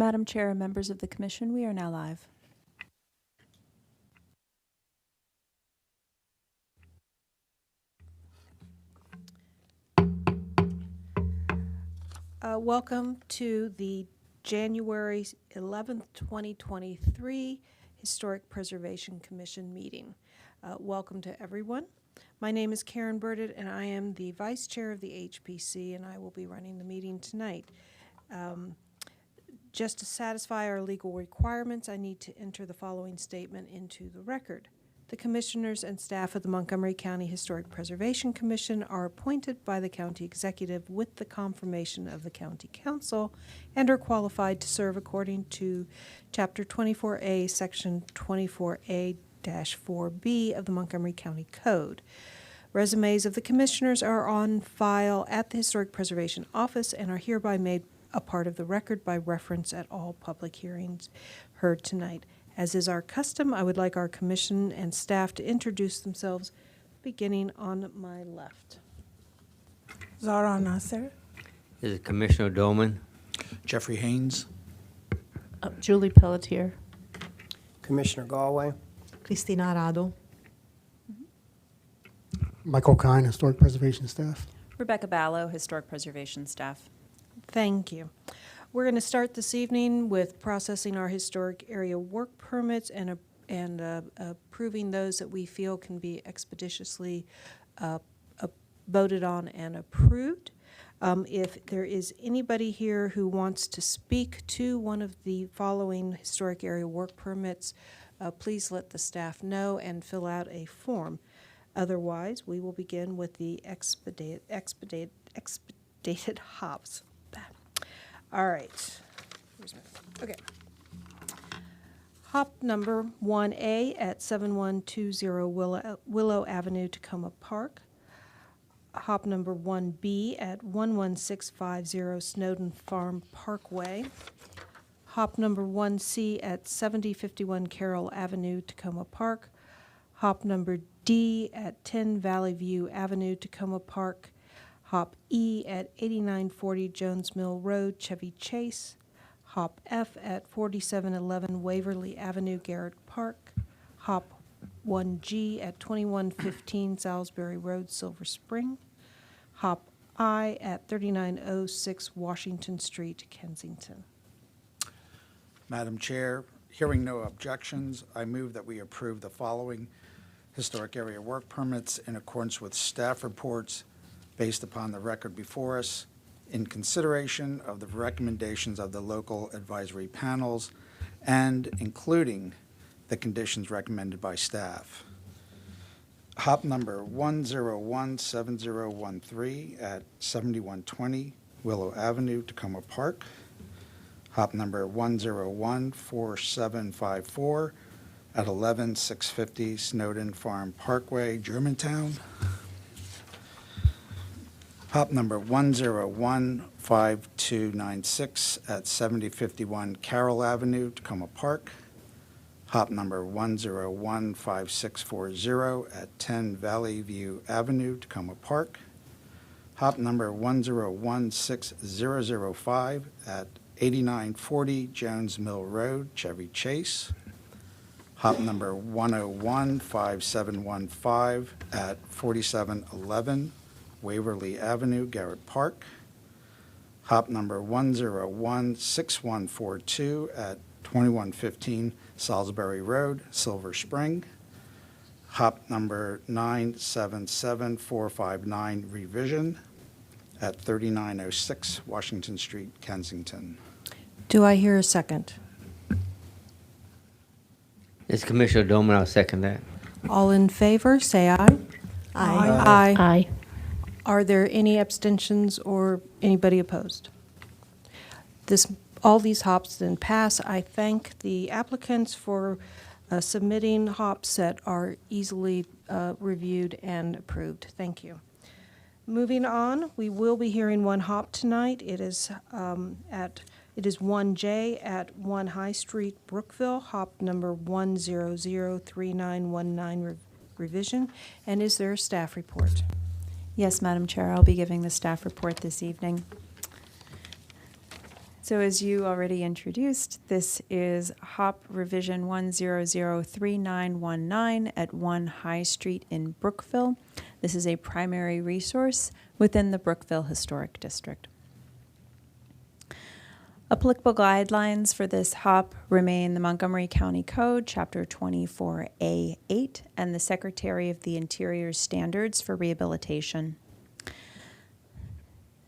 Madam Chair and members of the Commission, we are now live. Welcome to the January 11th, 2023 Historic Preservation Commission meeting. Welcome to everyone. My name is Karen Burdett, and I am the Vice Chair of the HPC, and I will be running the meeting tonight. Just to satisfy our legal requirements, I need to enter the following statement into the record. The commissioners and staff of the Montgomery County Historic Preservation Commission are appointed by the county executive with the confirmation of the county council and are qualified to serve according to Chapter 24A, Section 24A-4B of the Montgomery County Code. Resumes of the commissioners are on file at the Historic Preservation Office and are hereby made a part of the record by reference at all public hearings heard tonight. As is our custom, I would like our commission and staff to introduce themselves, beginning on my left. Zara Nasser. This is Commissioner Dolman. Jeffrey Haynes. Julie Pelletier. Commissioner Galway. Cristina Arado. Michael Kine, Historic Preservation Staff. Rebecca Ballo, Historic Preservation Staff. Thank you. We're going to start this evening with processing our historic area work permits and approving those that we feel can be expeditiously voted on and approved. If there is anybody here who wants to speak to one of the following historic area work permits, please let the staff know and fill out a form. Otherwise, we will begin with the expedited hops. All right. Okay. Hop number 1A at 7120 Willow Avenue, Tacoma Park. Hop number 1B at 11650 Snowden Farm Parkway. Hop number 1C at 7051 Carroll Avenue, Tacoma Park. Hop number D at 10 Valley View Avenue, Tacoma Park. Hop E at 8940 Jones Mill Road, Chevy Chase. Hop F at 4711 Waverly Avenue, Garrett Park. Hop 1G at 2115 Salisbury Road, Silver Spring. Hop I at 3906 Washington Street, Kensington. Madam Chair, hearing no objections, I move that we approve the following historic area work permits in accordance with staff reports based upon the record before us, in consideration of the recommendations of the local advisory panels and including the conditions recommended by staff. Hop number 1017013 at 7120 Willow Avenue, Tacoma Park. Hop number 1014754 at 11650 Snowden Farm Parkway, Germantown. Hop number 1015296 at 7051 Carroll Avenue, Tacoma Park. Hop number 1015640 at 10 Valley View Avenue, Tacoma Park. Hop number 1016005 at 8940 Jones Mill Road, Chevy Chase. Hop number 1015715 at 4711 Waverly Avenue, Garrett Park. Hop number 1016142 at 2115 Salisbury Road, Silver Spring. Hop number 977459 revision at 3906 Washington Street, Kensington. Do I hear a second? This is Commissioner Dolman. I'll second that. All in favor, say aye. Aye. Aye. Are there any abstentions or anybody opposed? All these hops then pass. I thank the applicants for submitting hops that are easily reviewed and approved. Thank you. Moving on, we will be hearing one hop tonight. It is 1J at 1 High Street, Brookville, hop number 1003919 revision. And is there a staff report? Yes, Madam Chair, I'll be giving the staff report this evening. It's So as you already introduced, this is HOP Revision 1003919 at 1 High Street in Brookville. This is a primary resource within the Brookville Historic District. Applicable guidelines for this HOP remain the Montgomery County Code, Chapter 24A8, and the Secretary of the Interior's standards for rehabilitation.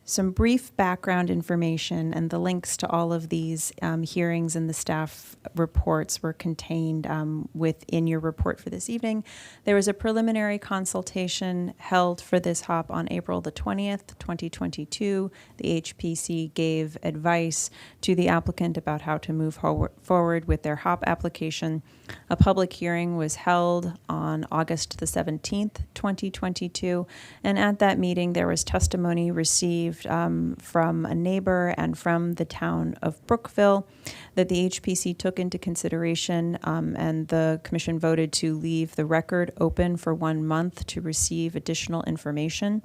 Some brief background information, and the links to all of these hearings and the staff reports were contained within your report for this evening. There was a preliminary consultation held for this HOP on April the 20th, 2022. The HPC gave advice to the applicant about how to move forward with their HOP application. A public hearing was held on August the 17th, 2022, and at that meeting there was testimony received from a neighbor and from the town of Brookville that the HPC took into consideration, and the commission voted to leave the record open for 1 month to receive additional information.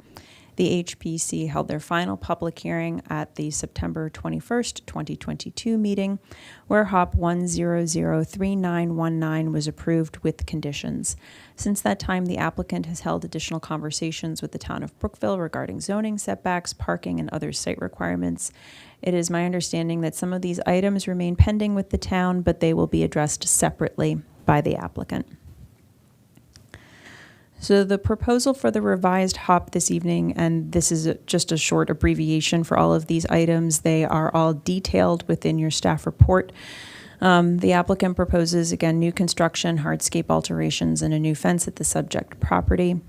The HPC held their final public hearing at the September 21st, 2022 meeting, where HOP 1003919 was approved with conditions. Since that time, the applicant has held additional conversations with the town of Brookville regarding zoning setbacks, parking, and other site requirements. It is my understanding that some of these items remain pending with the town, but they will be addressed separately by the applicant. So the proposal for the revised HOP this evening, and this is just a short abbreviation for all of these items, they are all detailed within your staff report. The applicant proposes, again, new construction, hardscape alterations, and a new fence at the subject property.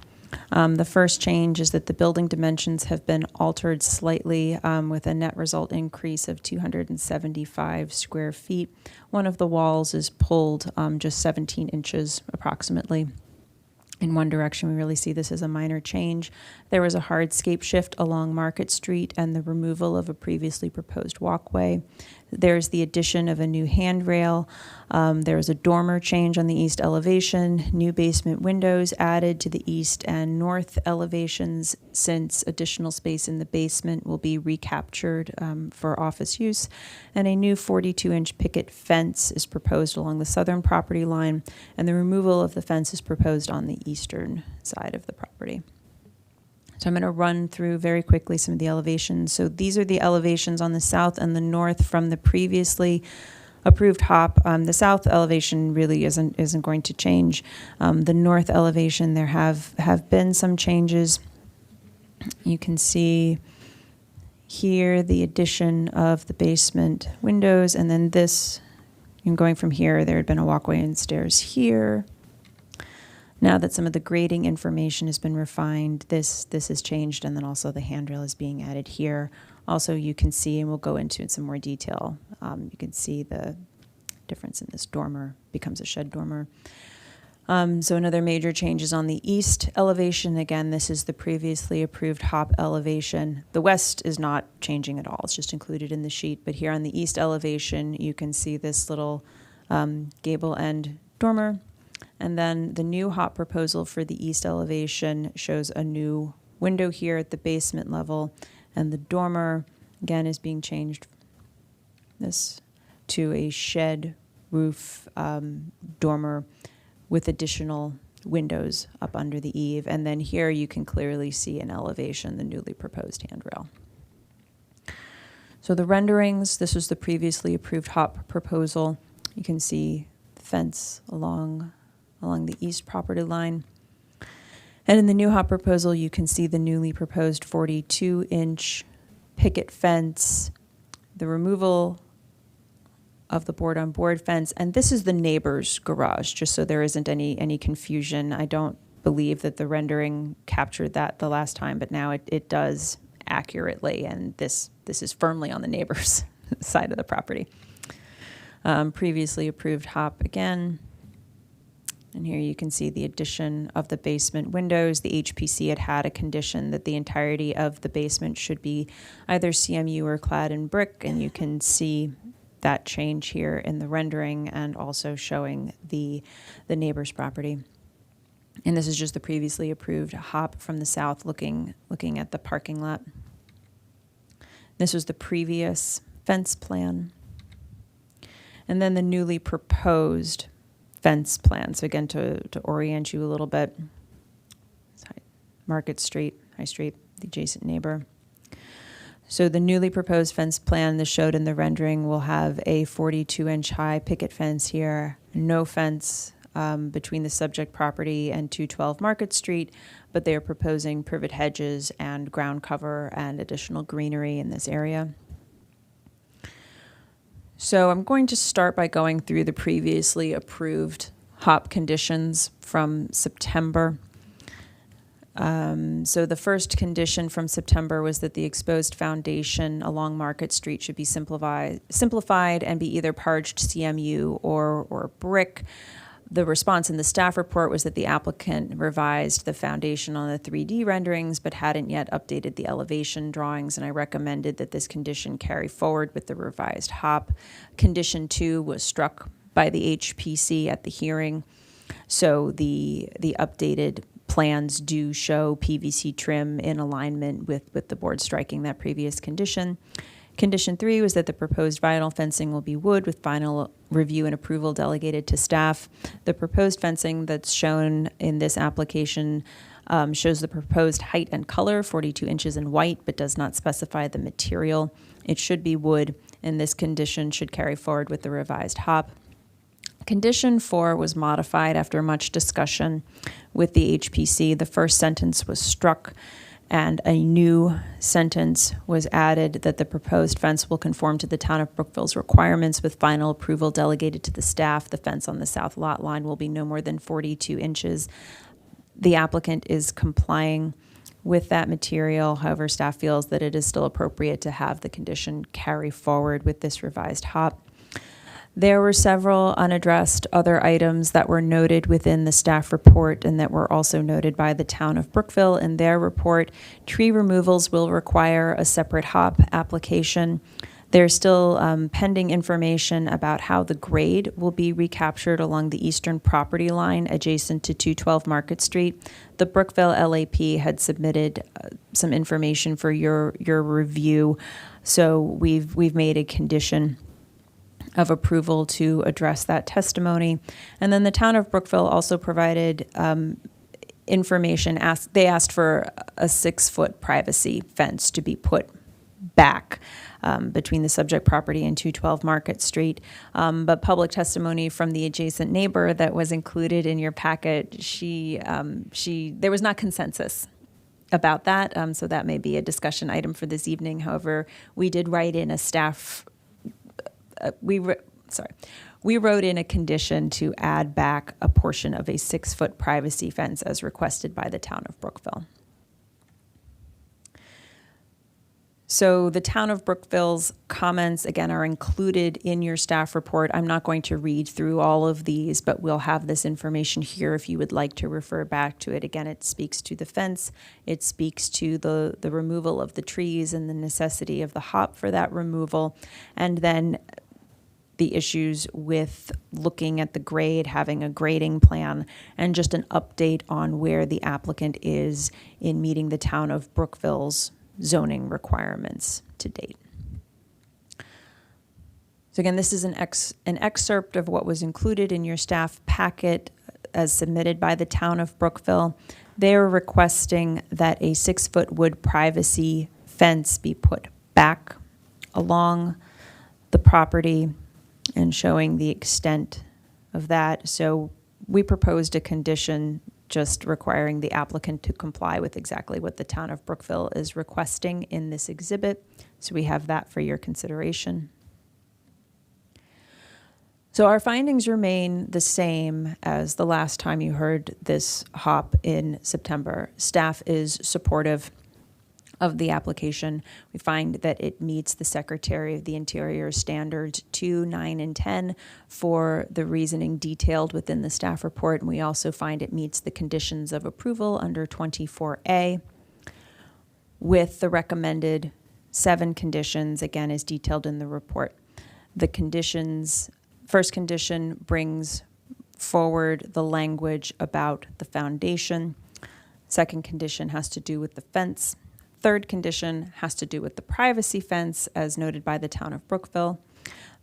The first change is that the building dimensions have been altered slightly with a net result increase of 275 square feet. One of the walls is pulled just 17 inches approximately in one direction. We really see this as a minor change. There was a hardscape shift along Market Street and the removal of a previously proposed walkway. There's the addition of a new handrail. There was a dormer change on the east elevation, new basement windows added to the east and north elevations, since additional space in the basement will be recaptured for office use. And a new 42-inch picket fence is proposed along the southern property line, and the removal of the fence is proposed on the eastern side of the property. So I'm going to run through very quickly some of the elevations. So these are the elevations on the south and the north from the previously approved HOP. The south elevation really isn't going to change. The north elevation, there have been some changes. You can see here the addition of the basement windows, and then this, going from here, there had been a walkway and stairs here. Now that some of the grading information has been refined, this has changed, and then also the handrail is being added here. Also, you can see, and we'll go into in some more detail, you can see the difference in this dormer becomes a shed dormer. So another major change is on the east elevation. Again, this is the previously approved HOP elevation. The west is not changing at all. It's just included in the sheet. But here on the east elevation, you can see this little gable end dormer. And then the new HOP proposal for the east elevation shows a new window here at the basement level. And the dormer, again, is being changed this to a shed roof dormer with additional windows up under the eave. And then here you can clearly see an elevation, the newly proposed handrail. So the renderings, this was the previously approved HOP proposal. You can see the fence along the east property line. And in the new HOP proposal, you can see the newly proposed 42-inch picket fence, the removal of the board-on-board fence, and this is the neighbor's garage, just so there isn't any confusion. I don't believe that the rendering captured that the last time, but now it does accurately, and this is firmly on the neighbor's side of the property. Previously approved HOP again. And here you can see the addition of the basement windows. The HPC had a condition that the entirety of the basement should be either CMU or clad in brick, and you can see that change here in the rendering and also showing the neighbor's property. And this is just the previously approved HOP from the south looking at the parking lot. This was the previous fence plan. And then the newly proposed fence plan. So again, to orient you a little bit, Market Street, High Street, the adjacent neighbor. So the newly proposed fence plan, this showed in the rendering, will have a 42-inch high picket fence here, no fence between the subject property and 212 Market Street, but they are proposing privet hedges and ground cover and additional greenery in this area. So I'm going to start by going through the previously approved HOP conditions from September. So the first condition from September was that the exposed foundation along Market Street should be simplified and be either parged CMU or brick. The response in the staff report was that the applicant revised the foundation on the 3D renderings but hadn't yet updated the elevation drawings, and I recommended that this condition carry forward with the revised HOP. Condition 2 was struck by the HPC at the hearing, so the updated plans do show PVC trim in alignment with the board striking that previous condition. Condition 3 was that the proposed vinyl fencing will be wood with final review and approval delegated to staff. The proposed fencing that's shown in this application shows the proposed height and color, 42 inches in white, but does not specify the material. It should be wood, and this condition should carry forward with the revised HOP. Condition 4 was modified after much discussion with the HPC. The first sentence was struck, and a new sentence was added that the proposed fence will conform to the town of Brookville's requirements with final approval delegated to the staff. The fence on the south lot line will be no more than 42 inches. The applicant is complying with that material. However, staff feels that it is still appropriate to have the condition carry forward with this revised HOP. There were several unaddressed other items that were noted within the staff report and that were also noted by the town of Brookville in their report. Tree removals will require a separate HOP application. There's still pending information about how the grade will be recaptured along the eastern property line adjacent to 212 Market Street. The Brookville LAP had submitted some information for your review, so we've made a condition of approval to address that testimony. And then the town of Brookville also provided information. They asked for a 6-foot privacy fence to be put back between the subject property and 212 Market Street. But public testimony from the adjacent neighbor that was included in your packet, there was not consensus about that, so that may be a discussion item for this evening. However, we did write in a staff we wrote in a condition to add back a portion of a 6-foot privacy fence as requested by the town of Brookville. So the town of Brookville's comments, again, are included in your staff report. I'm not going to read through all of these, but we'll have this information here if you would like to refer back to it. Again, it speaks to the fence. It speaks to the removal of the trees and the necessity of the HOP for that removal. And then the issues with looking at the grade, having a grading plan, and just an update on where the applicant is in meeting the town of Brookville's zoning requirements to date. So again, this is an excerpt of what was included in your staff packet as submitted by the town of Brookville. They're requesting that a 6-foot wood privacy fence be put back along the property and showing the extent of that. So we proposed a condition just requiring the applicant to comply with exactly what the town of Brookville is requesting in this exhibit. So we have that for your consideration. So our findings remain the same as the last time you heard this HOP in September. Staff is supportive of the application. We find that it meets the Secretary of the Interior standards 2, 9, and 10 for the reasoning detailed within the staff report, and we also find it meets the conditions of approval under 24A with the recommended 7 conditions, again, as detailed in the report. The conditions, first condition brings forward the language about the foundation. Second condition has to do with the fence. Third condition has to do with the privacy fence, as noted by the town of Brookville.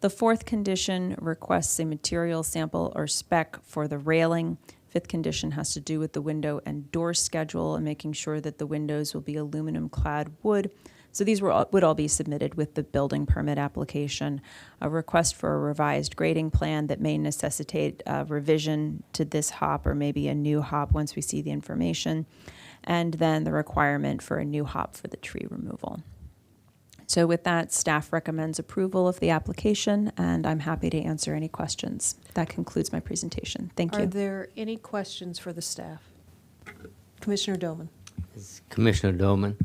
The fourth condition requests a material sample or spec for the railing. Fifth condition has to do with the window and door schedule and making sure that the windows will be aluminum-clad wood. So these would all be submitted with the building permit application. A request for a revised grading plan that may necessitate a revision to this hop or maybe a new hop once we see the information. And then the requirement for a new hop for the tree removal. So with that, staff recommends approval of the application, and I'm happy to answer any questions. That concludes my presentation. Thank Are you. there any questions for the staff? Commissioner Doman? This is Commissioner Doman.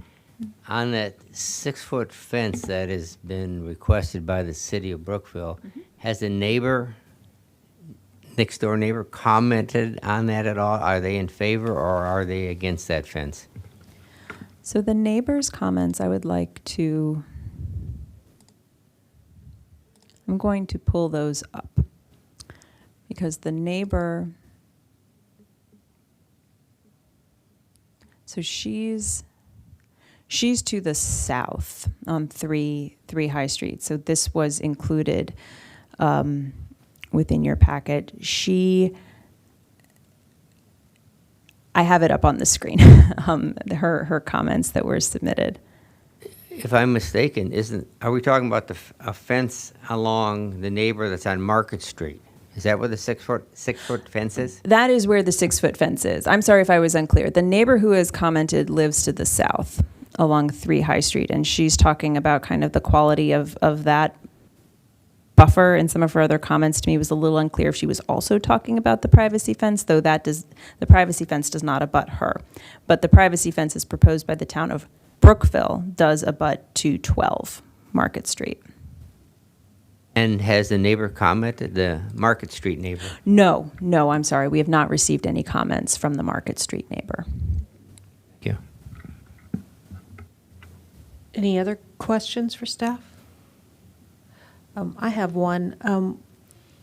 On that 6-foot fence that has been requested by the city of Brookville, has the neighbor, next door neighbor, commented on that at all? Are they in favor or are they against that fence? So the neighbors' comments, I would like to, I'm going to pull those up because the neighbor, so she's to the south on 3 High Street. So this was included within your packet. I have it up on the screen, her comments that were submitted. If I'm mistaken, are we talking about a fence along the neighbor that's on Market Street? Is that where the 6-foot fence is? That is where the 6-foot fence is. I'm sorry if I was unclear. The neighbor who has commented lives to the south along 3 High Street, and she's talking about kind of the quality of that buffer, and some of her other comments to me was a little unclear if she was also talking about the privacy fence, though the privacy fence does not abut her. But the privacy fence is proposed by the town of Brookville does abut to 12 Market Street. And has the neighbor commented, the Market Street neighbor? No, I'm sorry. We have not received any comments from the Market Street neighbor. Thank you. Any other questions for staff? I have one.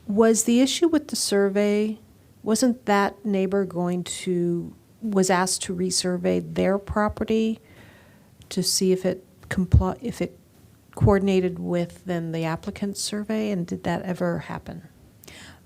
Was the issue with the survey, wasn't that neighbor was asked to resurvey their property to see if it coordinated with then the applicant's survey, and did that ever happen?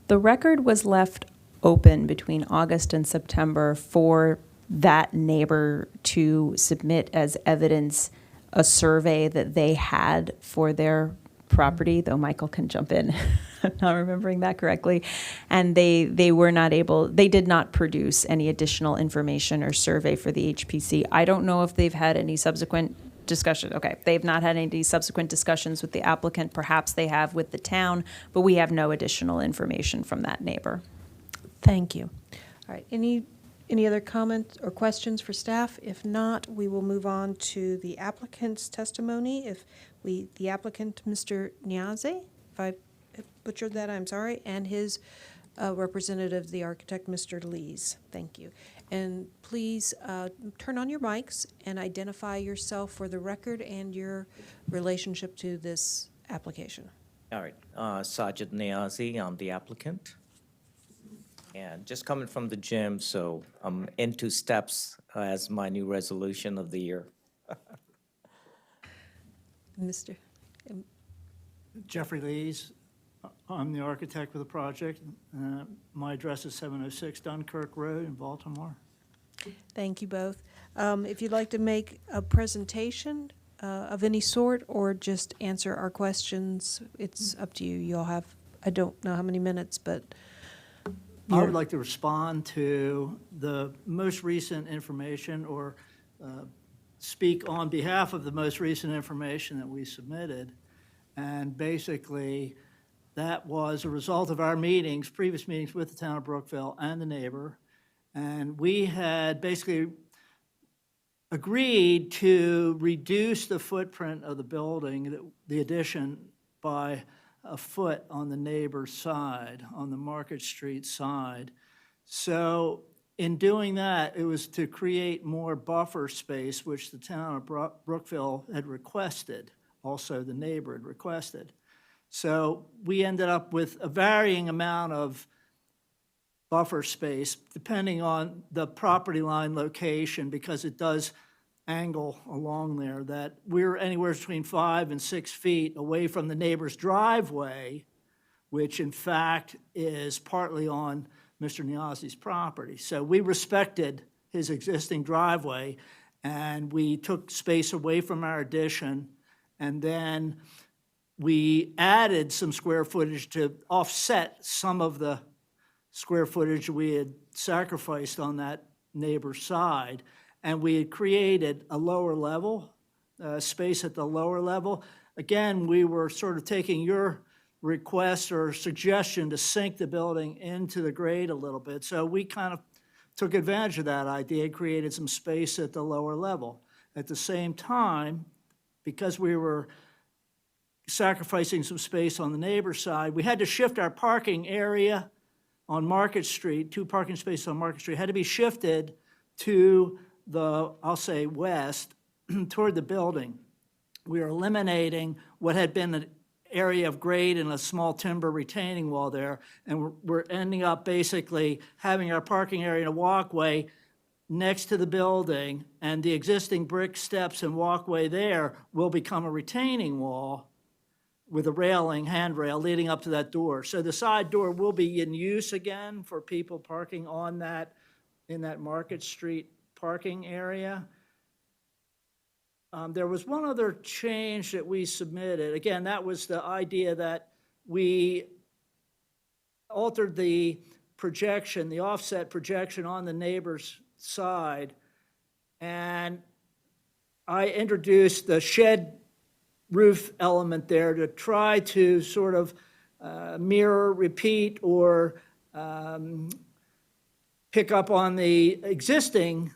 The record was left open between August and September for that neighbor to submit as evidence a survey that they had for their property, though Michael can jump in. I'm not remembering that correctly. And they did not produce any additional information or survey for the HPC. I don't know if they've had any subsequent discussion. Okay, they've not had any subsequent discussions with the applicant. Perhaps they have with the town, but we have no additional information from that neighbor. Thank you. All right, any other comments or questions for staff? If not, we will move on to the applicant's testimony. The applicant, Mr. Niazi, if I butchered that, I'm sorry, and his representative, the architect, Mr. Lees. Thank you. And please turn on your mics and identify yourself for the record and your relationship to this application. All right, Sajid Niazi, I'm the applicant. And just coming from the gym, so I'm into steps as my new resolution of the year. Mr. Jeffrey Lees. I'm the architect for the project. My address is 706 Dunkirk Road in Baltimore. Thank you both. If you'd like to make a presentation of any sort or just answer our questions, it's up to you. You'll have, I don't know how many minutes, but I would like to respond to the most recent information or speak on behalf of the most recent information that we submitted. And basically, that was a result of our meetings, previous meetings with the town of Brookville and the neighbor. And we had basically agreed to reduce the footprint of the building, the addition, by a foot on the neighbor's side, on the Market Street side. So in doing that, it was to create more buffer space, which the town of Brookville had requested, also the neighbor had requested. So we ended up with a varying amount of buffer space depending on the property line location, because it does angle along there, that we're anywhere between 5 and 6 feet away from the neighbor's driveway, which in fact is partly on Mr. Niazi's property. So we respected his existing driveway, and we took space away from our addition, and then we added some square footage to offset some of the square footage we had sacrificed on that neighbor's side, and we had created a lower level, space at the lower level. Again, we were sort of taking your request or suggestion to sink the building into the grade a little bit. So we kind of took advantage of that idea, created some space at the lower level. At the same time, because we were sacrificing some space on the neighbor's side, we had to shift our parking area on Market Street, 2 parking spaces on Market Street, had to be shifted to the, I'll say, west, toward the building. We are eliminating what had been an area of grade and a small timber retaining wall there, and we're ending up basically having our parking area and a walkway next to the building, and the existing brick steps and walkway there will become a retaining wall with a railing, handrail leading up to that door. So the side door will be in use again for people parking on that, in that Market Street parking area. There was one other change that we submitted. Again, that was the idea that we altered the projection, the offset projection on the neighbor's side. And I introduced the shed roof element there to try to sort of mirror, repeat, or pick up on the existing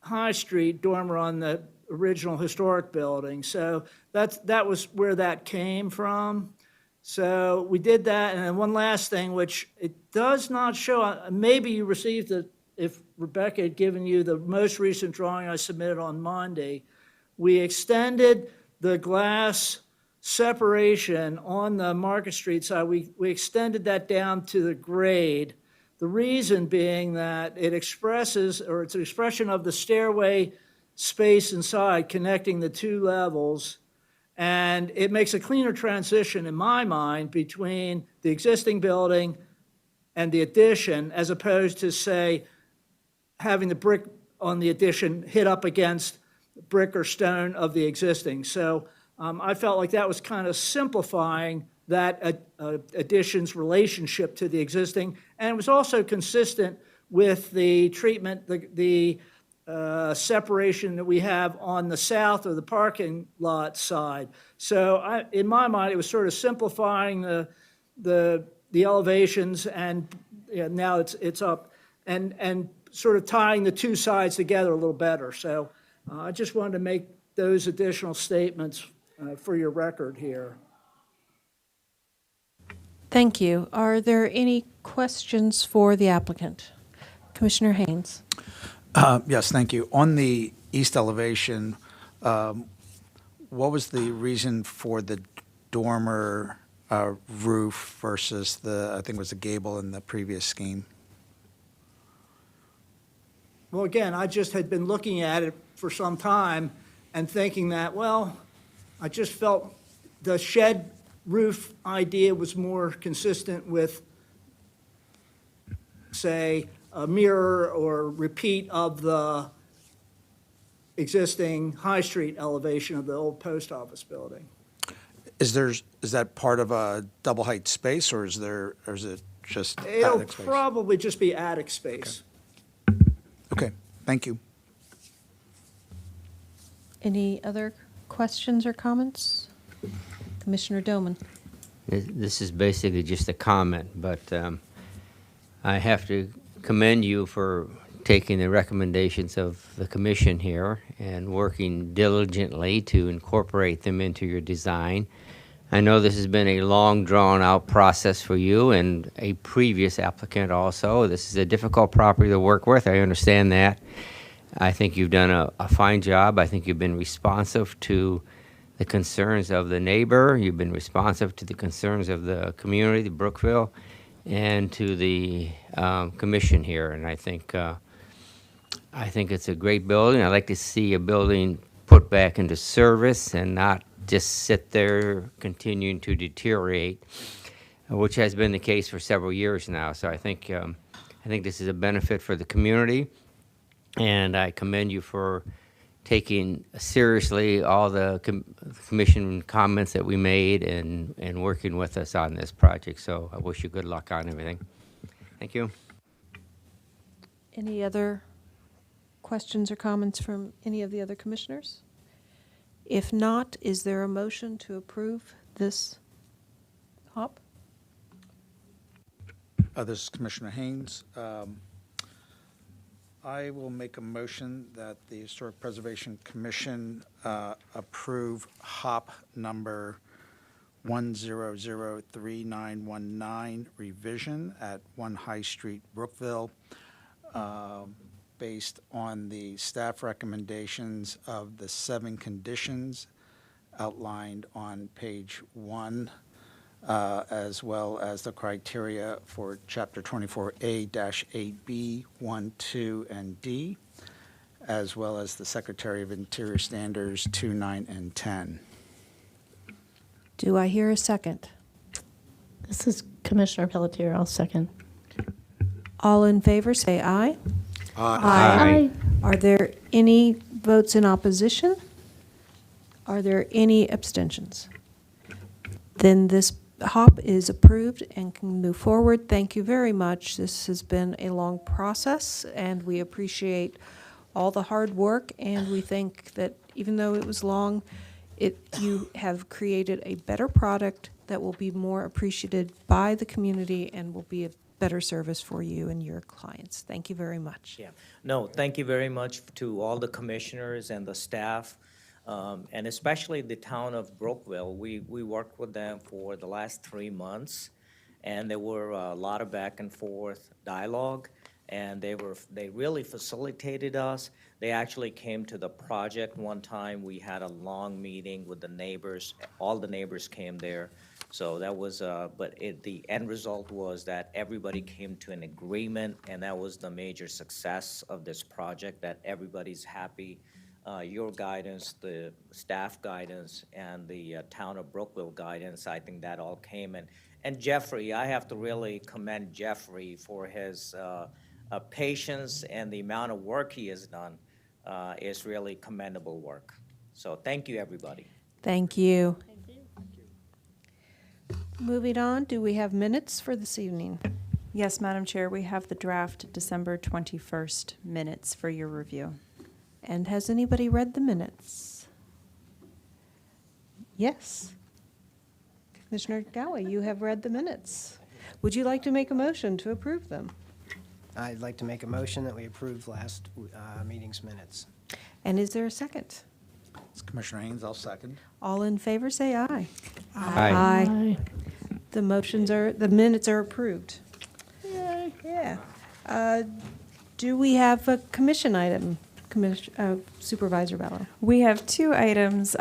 High Street dormer on the original historic building. So that was where that came from. So we did that. And then one last thing, which it does not show, maybe you received it if Rebecca had given you the most recent drawing I submitted on Monday. We extended the glass separation on the Market Street side. We extended that down to the grade. The reason being that it expresses, or it's an expression of the stairway space inside connecting the 2 levels, and it makes a cleaner transition in my mind between the existing building and the addition, as opposed to, say, having the brick on the addition hit up against brick or stone of the existing. So I felt like that was kind of simplifying that addition's relationship to the existing, and it was also consistent with the treatment, the separation that we have on the south of the parking lot side. So in my mind, it was sort of simplifying the elevations, and now it's up, and sort of tying the 2 sides together a little better. So I just wanted to make those additional statements for your record here. Thank you. Are there any questions for the applicant? Commissioner Haynes. Yes, thank you. On the east elevation, what was the reason for the dormer roof versus the, I think it was the gable in the previous scheme? Well, again, I just had been looking at it for some time and thinking that, well, I just felt the shed roof idea was more consistent with, say, a mirror or repeat of the existing High Street elevation of the old post office building. Is that part of a double height space, or is it just It'll attic space? probably just be attic space. Okay, thank you. Any other questions or comments? Commissioner Doman. This is basically just a comment, but I have to commend you for taking the recommendations of the commission here and working diligently to incorporate them into your design. I know this has been a long, drawn-out process for you and a previous applicant also. This is a difficult property to work with. I understand that. I think you've done a fine job. I think you've been responsive to the concerns of the neighbor. You've been responsive to the concerns of the community, the Brookville, and to the commission here. And I think I think it's a great building. I'd like to see a building put back into service and not just sit there continuing to deteriorate, which has been the case for several years now. So I think this is a benefit for the community, and I commend you for taking seriously all the commission comments that we made and working with us on this project. So I wish you good luck on everything. Thank you. Any other questions or comments from any of the other commissioners? If not, is there a motion to approve this HOP? This is Commissioner Haynes. I will make a motion that the Historic Preservation Commission approve HOP number 1003919 revision at 1 High Street, Brookville, based on the staff recommendations of the 7 conditions outlined on page 1, as well as the criteria for Chapter 24A-8B, 1, 2, and D, as well as the Secretary of Interior Standards 2, 9, and 10. Do I hear a second? This is Commissioner Pelletier. I'll second. All in favor, say aye. Aye. Are there any votes in opposition? Are there any abstentions? Then this HOP is approved and can move forward. Thank you very much. This has been a long process, and we appreciate all the hard work, and we think that even though it was long, you have created a better product that will be more appreciated by the community and will be a better service for you and your clients. Thank you very much. Yeah. No, thank you very much to all the commissioners and the staff, and especially the town of Brookville. We worked with them for the last 3 months, and there were a lot of back and forth dialogue, and they really facilitated us. They actually came to the project one time. We had a long meeting with the neighbors. All the neighbors came there. So that was, the end result was that everybody came to an agreement, and that was the major success of this project, that everybody's happy. Your guidance, the staff guidance, and the town of Brookville guidance, I think that all came in. And Jeffrey, I have to really commend Jeffrey for his patience, and the amount of work he has done is really commendable work. So thank you, everybody. Thank you. Moving on, do we have minutes for this evening? Yes, Madam Chair, we have the draft December 21st minutes for your review. And has anybody read the minutes? Yes. Commissioner Gowie, you have read the minutes. Would you like to make a motion to approve them? I'd like to make a motion that we approve last meeting's minutes. And is there a second? It's Commissioner Haynes. I'll second. All in favor, say aye. Aye. The minutes are approved. Yeah. Do we have a commission item, Supervisor Bella? We have 2 items.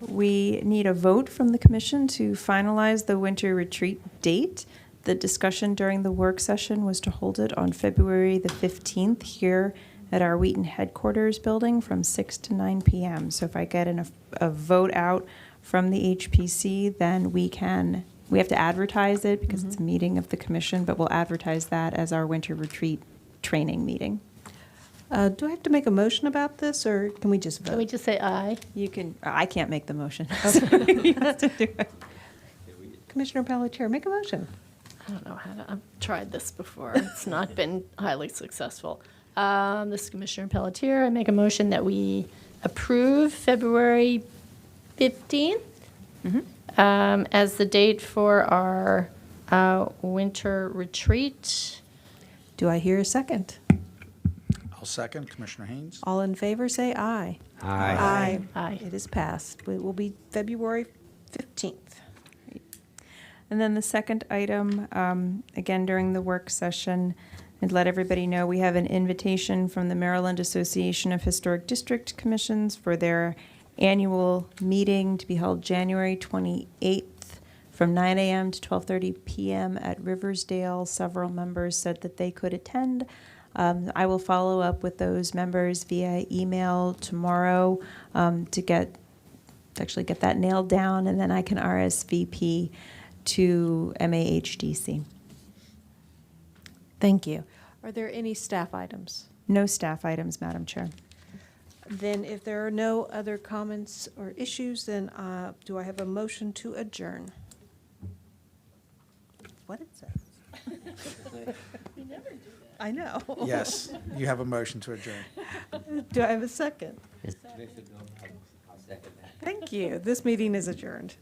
We need a vote from the commission to finalize the winter retreat date. The discussion during the work session was to hold it on February the 15th here at our Wheaton headquarters building from 6 to 9 p.m. So if I get a vote out from the HPC, then we have to advertise it because it's a meeting of the commission, but we'll advertise that as our winter retreat training meeting. Do I have to make a motion about this, or can we just vote? Can we just say aye? You can, I can't make the motion. Commissioner Pelletier, make a motion. I don't know how to, I've tried this before. It's not been highly successful. This is Commissioner Pelletier. I make a motion that we approve February 15th as the date for our winter retreat. Do I hear a second? I'll second. Commissioner Haynes. All in favor, say aye. Aye. Aye. It is passed. It will be February 15th. And then the second item, again, during the work session, and let everybody know, we have an invitation from the Maryland Association of Historic District Commissions for their annual meeting to be held January 28th from 9 a.m. to 12:30 p.m. at Riversdale. Several members said that they could attend. I will follow up with those members via email tomorrow to actually get that nailed down, and then I can RSVP to MAHDC. Thank you. Are there any staff items? No staff items, Madam Chair. Then if there are no other comments or issues, then do I have a motion to adjourn? What it says. I know. Yes, you have a motion to adjourn. Do I have a second? Yes, Commissioner Doman, I'll second that. Thank you. This meeting is adjourned.